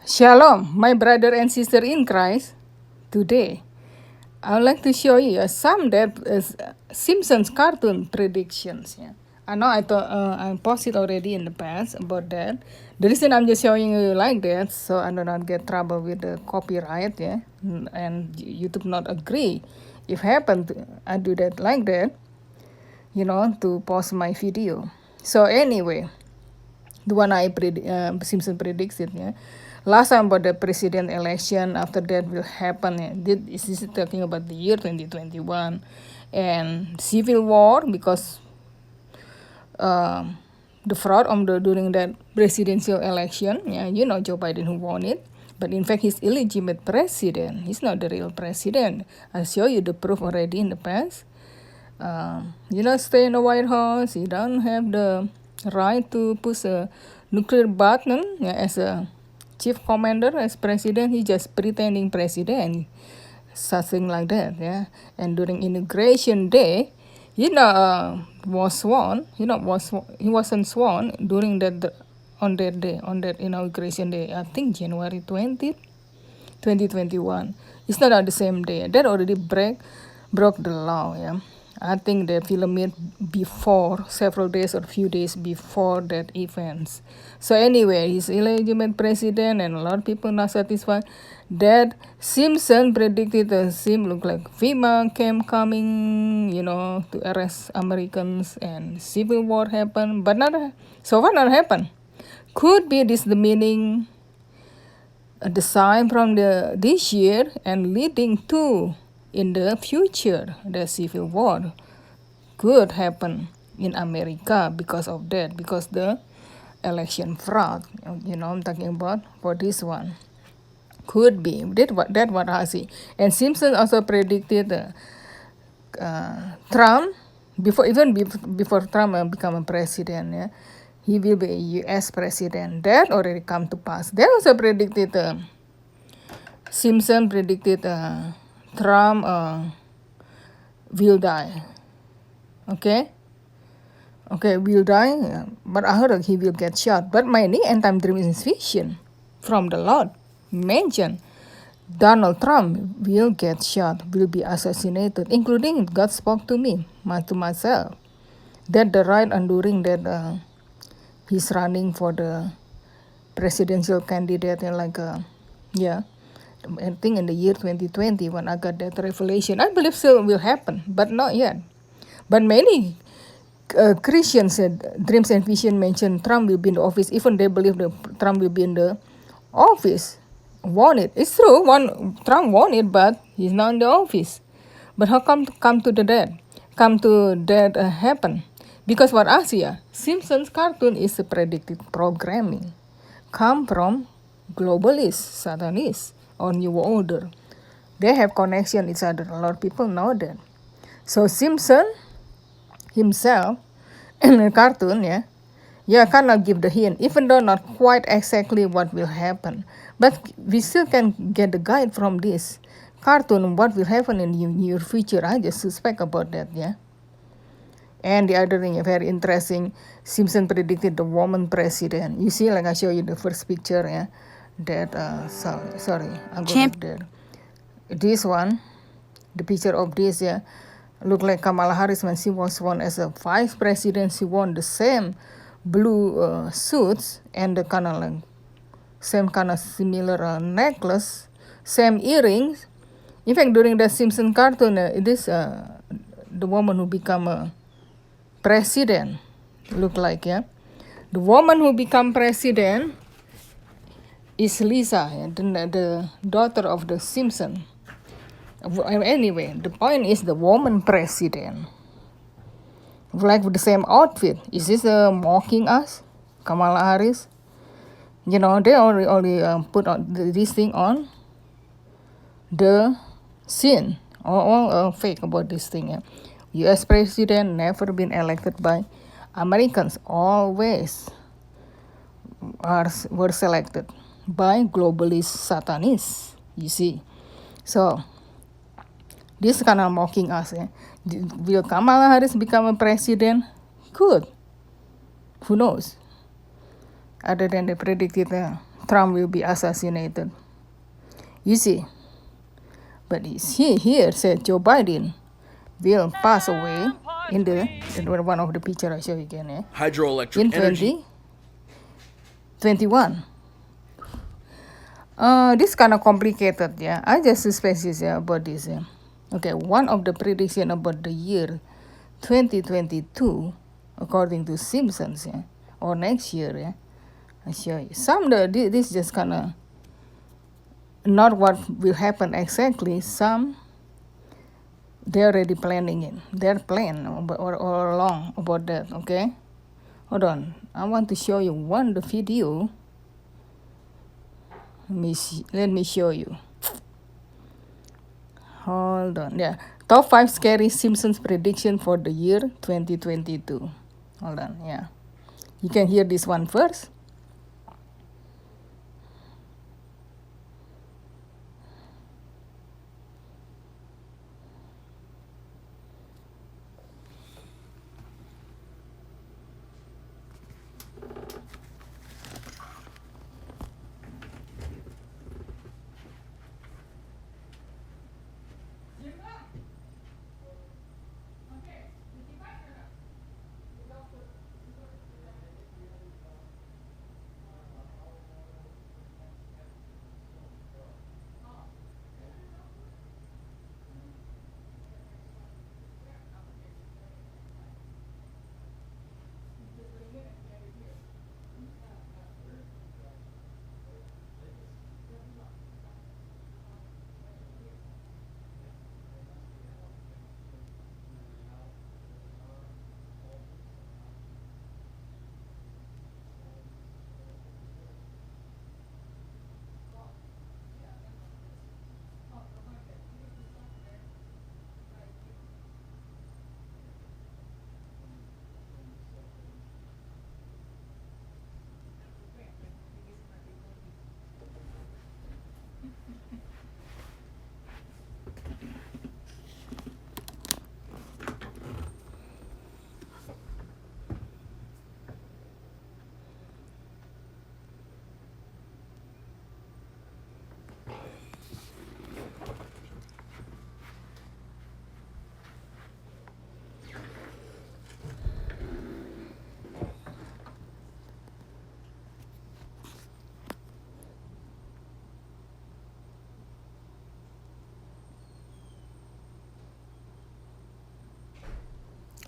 Shalom, my brother and sister in Christ. Today, I would like to show you some that Simpsons cartoon predictions. Yeah, I know I posted already in the past about that. The reason I'm just showing you like that, so I do not get trouble with the copyright. Yeah, and YouTube not agree. If happen, I do that like that, to post my video. So anyway, the one Simpson predicts it. Yeah, last time about the president election. After that will happen. Yeah. This is talking about the year 2021 and civil war because the fraud during that presidential election. Yeah, Joe Biden who won it. But in fact, he's illegitimate president. He's not the real president. I'll show you the proof already in the past. Stay in the White House. You don't have the right to push a nuclear button as a chief commander, as president. He just pretending president, something like that. Yeah. And during inauguration day, was sworn. He wasn't sworn during on that day, on that inauguration day. I think January 20th, 2021. It's not on the same day. That already broke the law. Yeah. I think they filmed it before, several days or few days before that events. So anyway, he's illegitimate president and a lot of people not satisfied. That Simpson predicted the same look like FEMA camp coming, to arrest Americans and civil war happen, but so far not happen. Could be this the meaning, the sign from this year and leading to in the future the civil war could happen in America because of that, because the election fraud. I'm talking about for this one. Could be that what I see. And Simpson also predicted Trump before Trump become a president. Yeah, he will be a U.S. president. That already come to pass. They also predicted. Simpson predicted Trump will die. Okay, will die. But I heard he will get shot. But many end-time dreams vision from the Lord mention Donald Trump will get shot, will be assassinated, including God spoke to me, to myself, that the right enduring that he's running for the presidential candidate and I think in the year 2020 when I got that revelation, I believe so will happen, but not yet. But many Christians said dreams and vision mention Trump will be in the office, even they believe that Trump will be in the office. Won it. It's true, Trump won it, but he's not in the office. But how come to that happen? Because what I see, Simpsons cartoon is a predicted programming, come from globalists, Satanists, or New Order. They have connection each other. A lot of people know that. So Simpson himself in a cartoon, cannot give the hint, even though not quite exactly what will happen. But we still can get the guide from this cartoon what will happen in the near future. I just suspect about that, yeah. And the other thing, very interesting, Simpson predicted the woman president. You see, like I show you the first picture, yeah. That sorry, I'm going to there. This one, the picture of this, look like Kamala Harris when she was won as a vice president. She won the same blue suits and the kind of same kind of similar necklace, same earrings. In fact, during the Simpson cartoon, it is the woman who become a president. Look like, the woman who become president is Lisa, the daughter of the Simpson. Anyway, the point is the woman president, like with the same outfit. Is this mocking us, Kamala Harris? They only put on this thing on the scene. All fake about this thing. U.S. president never been elected by Americans. Always were selected by globalist Satanists. You see, so this kind of mocking us. Will Kamala Harris become a president? Could. Who knows? Other than they predicted Trump will be assassinated. You see, but here said Joe Biden will pass away in one of the picture I show you again, Hydroelectric in energy. 2021. This kind of complicated, I just suspect about this. Okay, one of the prediction about the year 2022, according to Simpsons, or next year, I show you. This just kind of not what will happen exactly. Some they're already planning it. They're plan or along about that. Okay, hold on. I want to show you the video. Let me show you. Hold on. Yeah, top 5 scary Simpsons prediction for the year 2022. Hold on. Yeah, you can hear this one first.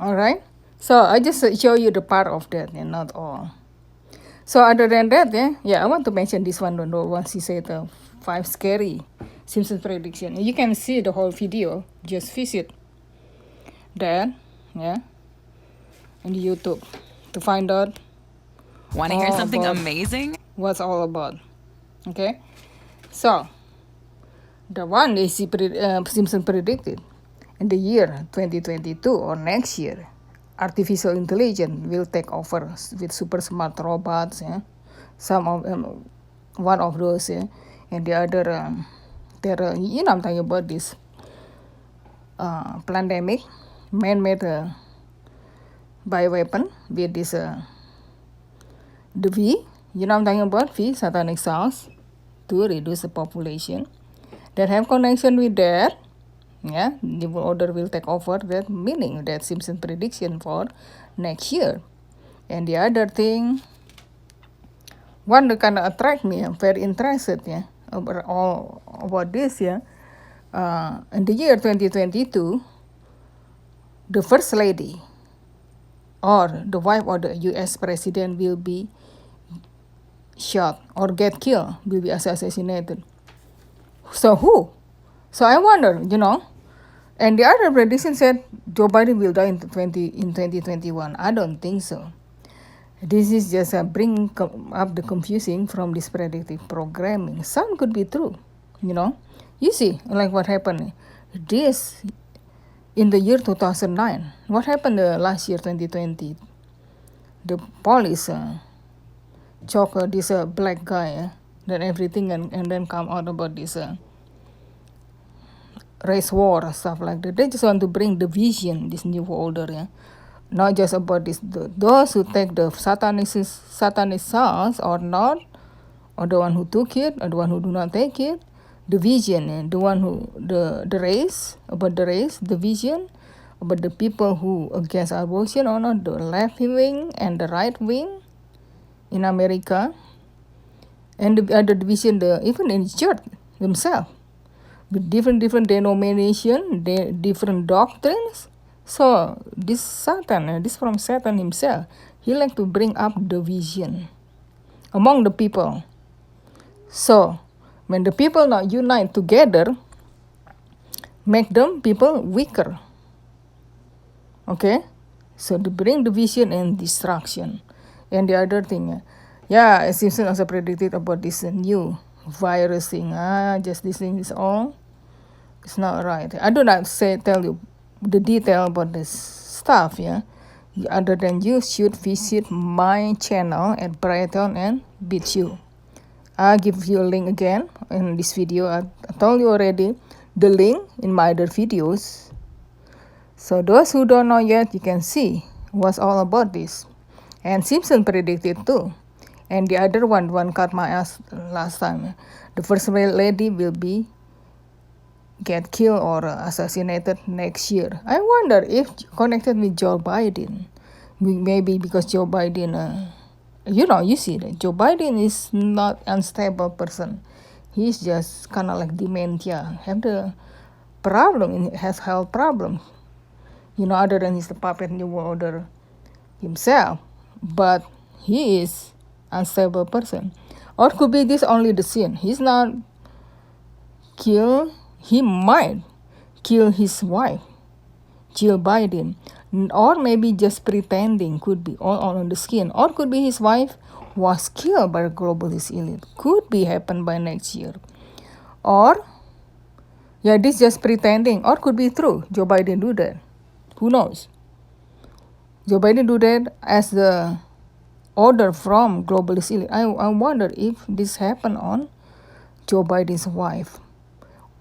All right. So I just show you the part of that and not all. So other than that, I want to mention this one. Once you say the 5 scary Simpsons prediction, you can see the whole video. Just visit that, in YouTube to find out. Want to hear something about amazing? What's all about? Okay. So the one is Simpson predicted in the year 2022 or next year, artificial intelligence will take over with super smart robots. Some of one of those, and the other, I'm talking about this pandemic, man-made bioweapon with this the V. I'm talking about V, satanic sounds, to reduce the population. That have connection with that. New order will take over, that meaning that Simpson prediction for next year. And the other thing, one that kind of attract me, I'm very interested, about this, in the year 2022, the first lady or the wife of the U.S. president will be shot or get killed, will be assassinated. So who? So I wonder, and the other prediction said Joe Biden will die in 2021. I don't think so. This is just bring up the confusing from this predictive programming. Some could be true, You see, like what happened this in the year 2009. What happened last year, 2020? The police choke this black guy, then everything, and then come out about this race war stuff like that. They just want to bring division, this new order, not just about this. Those who take the satanic sounds or not, or the one who took it, or the one who do not take it. The vision, the one who the race, about the race, the vision about the people who against abortion or not, the left wing and the right wing in America, and the other division, even in church themselves, with different denomination, different doctrines. So this Satan, this from Satan himself, he like to bring up division among the people. So when the people not unite together, make them people weaker. Okay, so to bring division and destruction. And the other thing, as Simpson also predicted about this new virus thing. Just this thing is all. It's not right. I do not tell you the detail about this stuff. Other than you should visit my channel at Brighton and BitU. I'll give you a link again in this video. I told you already the link in my other videos. So those who don't know yet, you can see what's all about this. And Simpson predicted too. And the other one caught my ass last time. The first lady will be get killed or assassinated next year. I wonder if connected with Joe Biden. Maybe because Joe Biden, you see that Joe Biden is not unstable person. He's just kind of like dementia, have the problem, has health problems. Other than he's the puppet new order himself, but he is unstable person. Or could be this only the sin. He's not kill. He might kill his wife, Jill Biden, or maybe just pretending. Could be all on the skin, or could be his wife was killed by the globalist elite. Could be happen by next year, or this just pretending, or could be true. Joe Biden do that. Who knows? Joe Biden do that as the order from globalist elite. I wonder if this happened on Joe Biden's wife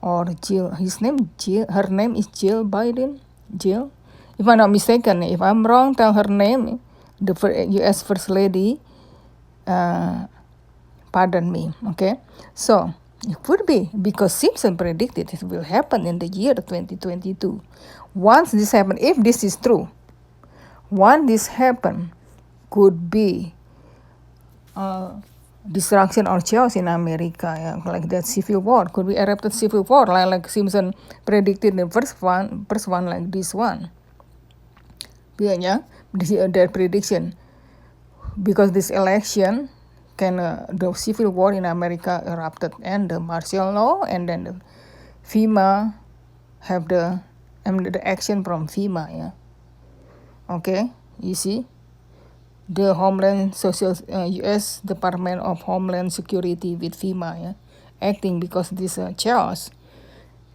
or Jill. Her name is Jill Biden. Jill. If I'm not mistaken, if I'm wrong, tell her name. The U.S. First Lady. Pardon me. Okay. So it could be because Simpson predicted it will happen in the year 2022. Once this happen, if this is true, once this happen, could be destruction or chaos in America, like that civil war. Could be erupted civil war, like Simpson predicted the first one like this one. Their prediction, because this election the civil war in America erupted, and the martial law, and then the FEMA have the action from FEMA. Okay, you see. The U.S. Department of Homeland Security with FEMA, acting because this chaos.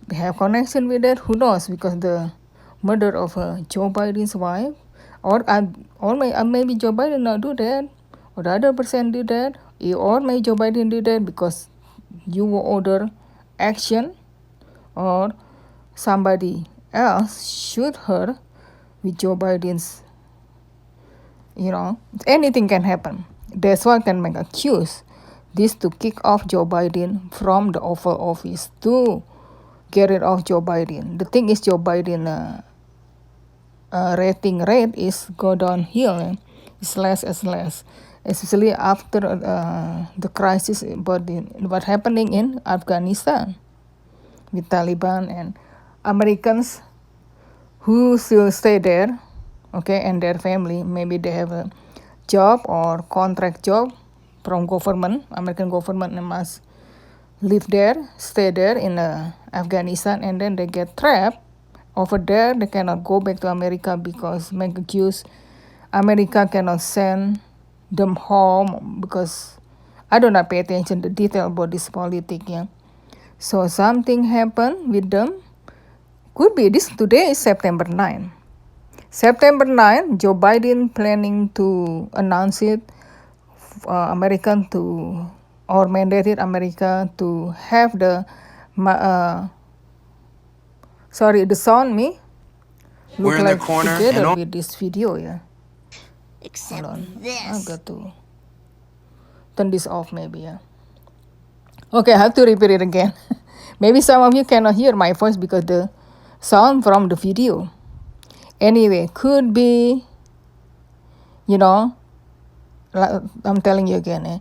They have connection with that. Who knows? Because the murder of Joe Biden's wife, or maybe Joe Biden not do that, or the other person do that, or maybe Joe Biden do that because you order action, or somebody else shoot her with Joe Biden's. Anything can happen. That's why can make accuse this to kick off Joe Biden from the Oval Office, to get rid of Joe Biden. The thing is, Joe Biden rating rate is go downhill. It's less, especially after the crisis about what happening in Afghanistan with Taliban and Americans who still stay there. Okay, and their family, maybe they have a job or contract job from government, American government, and must live there, stay there in Afghanistan, and then they get trapped over there. They cannot go back to America because make accuse America cannot send them home, because I do not pay attention to detail about this politics. So something happened with them. Could be this. Today is September 9. September 9, Joe Biden planning to announce it, American to, or mandated America to have the, the sound me look We're in like the corner together and with this video, Except Hold on. this. I've got to turn this off maybe, Okay, I have to repeat it again. Maybe some of you cannot hear my voice because the sound from the video. Anyway, could be, you know, I'm telling you again,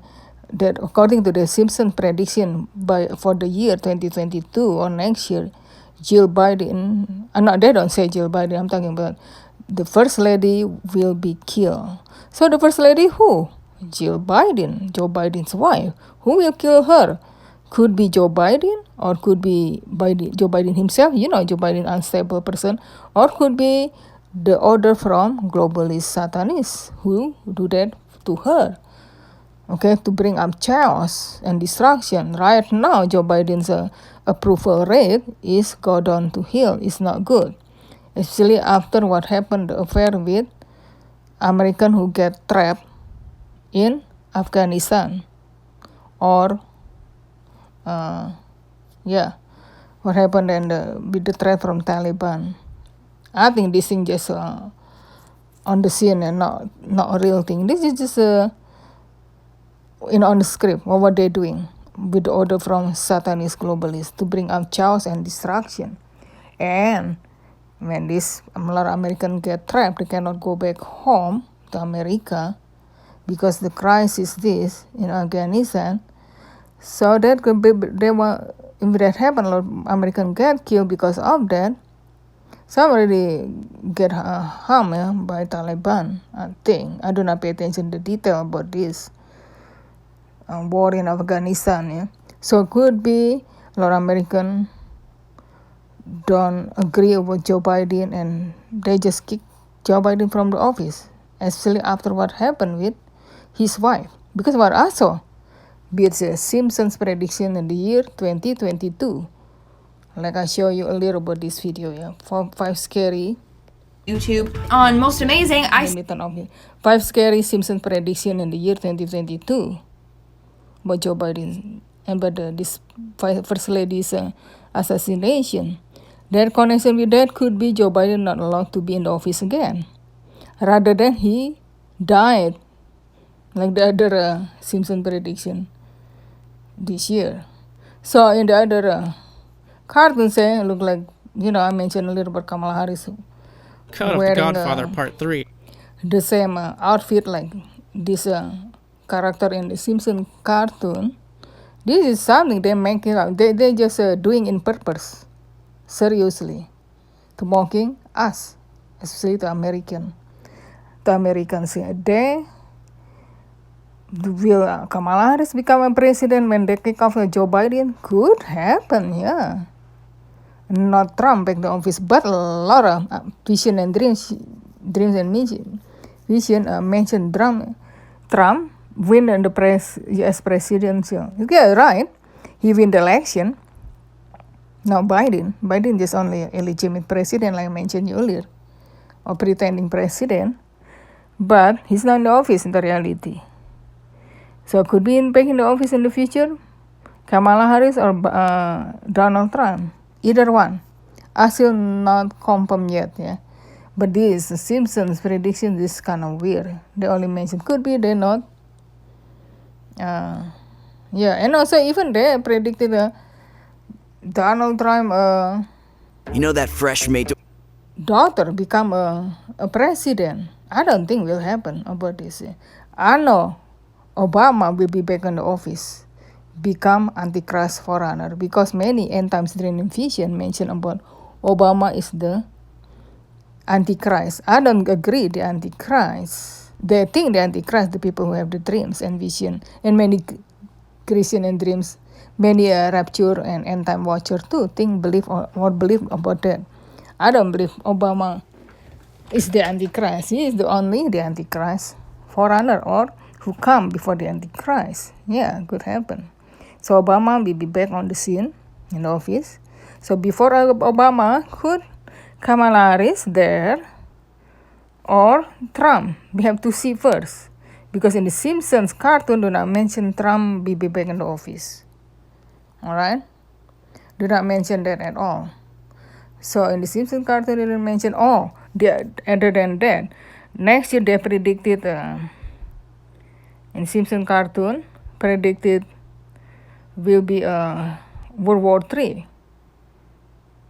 that according to the Simpson prediction for the year 2022 or next year, Jill Biden, no, they don't say Jill Biden, I'm talking about the First Lady will be killed. So the First Lady who? Jill Biden, Joe Biden's wife. Who will kill her? Could be Joe Biden or could be Joe Biden himself, Joe Biden unstable person, or could be the order from globalist Satanists who do that to her. Okay, to bring up chaos and destruction. Right now, Joe Biden's approval rate is go down to hell. It's not good. Especially after what happened, the affair with American who get trapped in Afghanistan. Or, what happened with the threat from Taliban. I think this thing just on the scene and not a real thing. This is just on the script, what were they doing with the order from Satanist globalists to bring up chaos and destruction. And when this Americans get trapped, they cannot go back home to America because the crisis is in Afghanistan. So that could be, if that happen, a lot of Americans get killed because of that. Some already get harmed by Taliban, I think. I do not pay attention to the detail about this war in Afghanistan. So it could be a lot of Americans don't agree with Joe Biden and they just kick Joe Biden from the office, especially after what happened with his wife. Because what I saw, beats Simpson's prediction in the year 2022. Like I show you earlier about this video, 5 scary. YouTube on Most Amazing. Let me turn off here. 5 scary Simpsons prediction in the year 2022 about Joe Biden and about this First Lady's assassination. That connection with that could be Joe Biden not allowed to be in the office again, rather than he died, like the other Simpson prediction this year. So in the other cartoons, look like, I mentioned a little about Kamala Harris Cut of The Godfather Part 3. the same outfit like this character in the Simpson cartoon. This is something they make it up. They just doing in purpose, seriously, to mocking us, especially to Americans. They will Kamala Harris become a president when they kick off Joe Biden? Could happen, yeah. Not Trump back the office, but a lot of vision and dreams and vision mentioned Trump win the U.S. presidential. Yeah, right. He win the election. Now Biden just only a legitimate president, like I mentioned earlier, or pretending president, but he's not in the office in the reality. So could be back in the office in the future, Kamala Harris or Donald Trump, either one. I still not confirmed yet, But this Simpsons prediction is kind of weird. They only mentioned could be, they not. And also even they predicted Donald Trump that fresh made daughter become a president. I don't think will happen about this. I know Obama will be back in the office, become Antichrist forerunner, because many end times dream vision mention about Obama is the Antichrist. I don't agree the Antichrist. They think the Antichrist, the people who have the dreams and vision, and many Christian and dreams, many rapture and end time watcher too believe about that. I don't believe Obama is the Antichrist. He is the only the Antichrist forerunner or who come before the Antichrist. Yeah, could happen. So Obama will be back on the scene in the office. So before Obama, could Kamala Harris there or Trump? We have to see first. Because in the Simpsons cartoon do not mention Trump will be back in the office. Alright? Do not mention that at all. So in the Simpsons cartoon they didn't mention, other than that. Next year they predicted, in Simpsons cartoon, predicted will be World War III.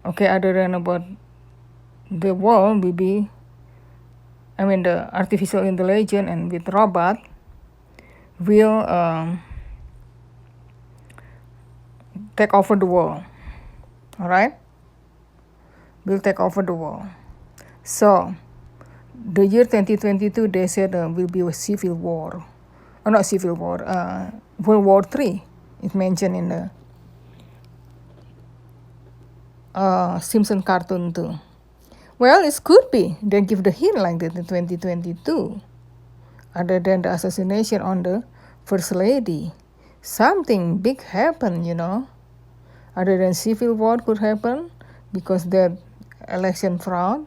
Okay, other than about the world will be, the artificial intelligence and with robot will take over the world. All right, will take over the world. So the year 2022, they said will be a civil war. Not civil war, World War III. It's mentioned in the Simpson cartoon too. Well, it could be. They give the hint like that in 2022. Other than the assassination on the First Lady, something big happened, Other than civil war could happen because that election fraud.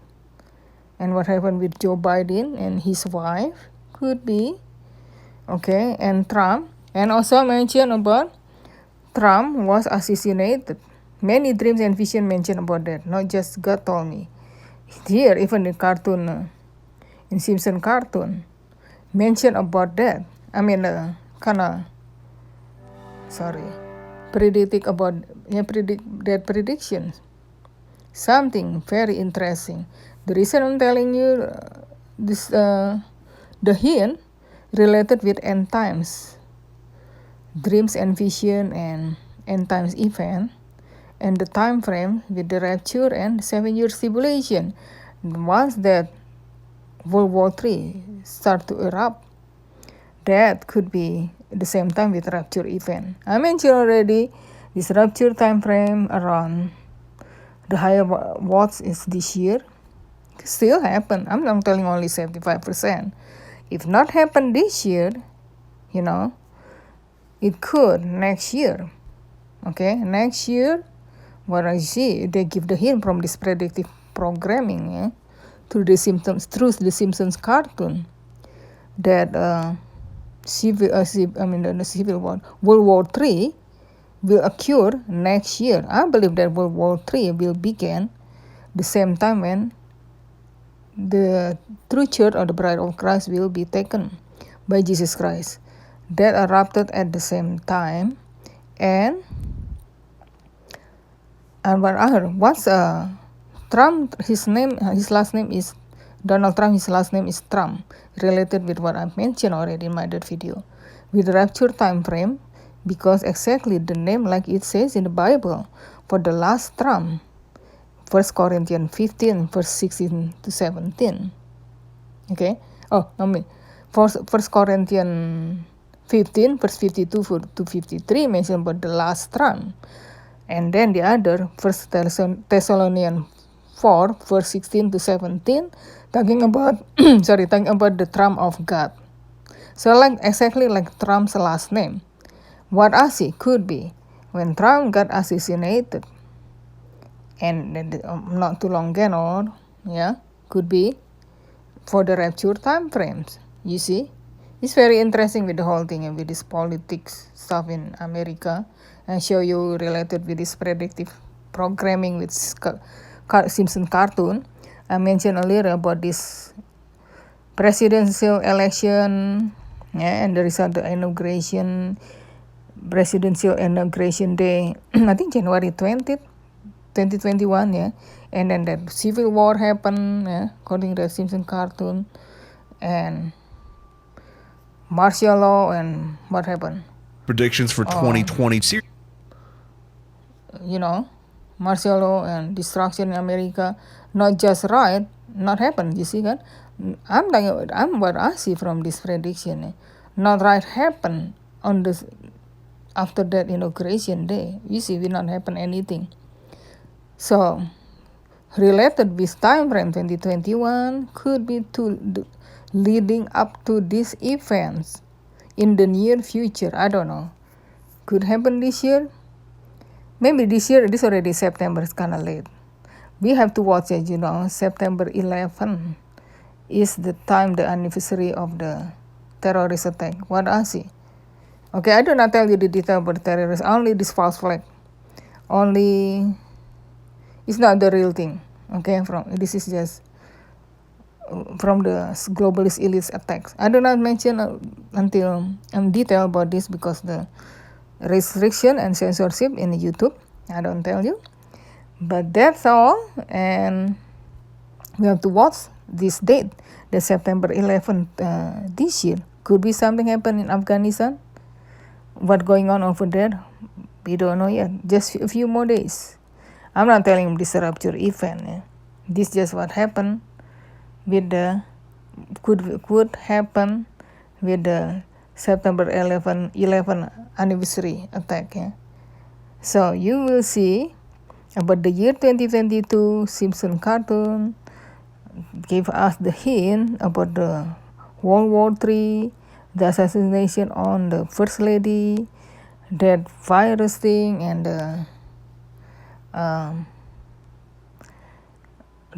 And what happened with Joe Biden and his wife could be. Okay, and Trump. And also mention about Trump was assassinated. Many dreams and vision mention about that, not just God told me. Here, even the cartoon, in Simpson cartoon, mention about that. Predict that predictions. Something very interesting. The reason I'm telling you this, the hint related with end times, dreams and vision and end times event, and the time frame with the rapture and 7 years tribulation. Once that World War III start to erupt, that could be the same time with rapture event. I mentioned already this rapture time frame around the higher watts is this year. Still happen. I'm not telling only 75%. If not happen this year, it could next year. Okay, next year, what I see, they give the hint from this predictive programming through the Simpsons cartoon that the civil war, World War III, will occur next year. I believe that World War III will begin the same time when the true church or the bride of Christ will be taken by Jesus Christ. That erupted at the same time, and what I heard, what's Trump? His last name is Donald Trump. His last name is Trump, related with what I mentioned already in my other video, with rapture time frame, because exactly the name like it says in the Bible for the last Trump. 1 Corinthians 15, verse 16 to 17. Okay? 1 Corinthians 15, verse 52 to 53 mention about the last Trump. And then the other, 1 Thessalonians 4, verse 16 to 17, talking about the Trump of God. So exactly like Trump's last name. What I see could be when Trump got assassinated, and not too long ago, could be for the rapture time frames. You see, it's very interesting with the whole thing and with this politics stuff in America, and show you related with this predictive programming with Simpson cartoon. I mentioned earlier about this presidential election, and the result the presidential inauguration day, I think January 20th. 2021, and then the civil war happened, according to the Simpson cartoon, and martial law, and what happened? Predictions for 2020. Martial law and destruction in America, not just right, not happen. You see, kan? I'm what I see from this prediction. Not right happen on this after that inauguration day. You see, will not happen anything. So, related with time frame 2021 could be leading up to these events in the near future. I don't know. Could happen this year. Maybe this year. This already September. It's kind of late. We have to watch it. September 11 is the time, the anniversary of the terrorist attack. What I see. Okay, I do not tell you the detail about the terrorists. Only this false flag. Only. It's not the real thing, okay? This is just from the globalist elite attacks. I do not mention until detail about this because the restriction and censorship in YouTube. I don't tell you. But that's all. And we have to watch this date, the September 11th this year. Could be something happen in Afghanistan. What going on over there? We don't know yet. Just a few more days. I'm not telling you this rupture event. This just what happened with the could happen with the September 11 anniversary attack. So you will see about the year 2022. Simpson cartoon gave us the hint about the World War III, the assassination on the First Lady, that virus thing, and the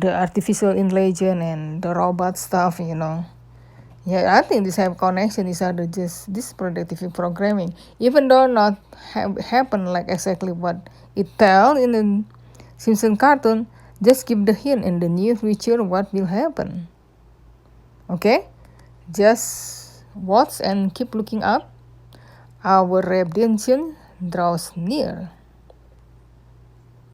artificial intelligence and the robot stuff, Yeah, I think these have connection. These are just this predictive programming, even though not happen like exactly what it tell in the Simpson cartoon. Just give the hint in the near future what will happen. Okay, just watch and keep looking up. Our redemption draws near.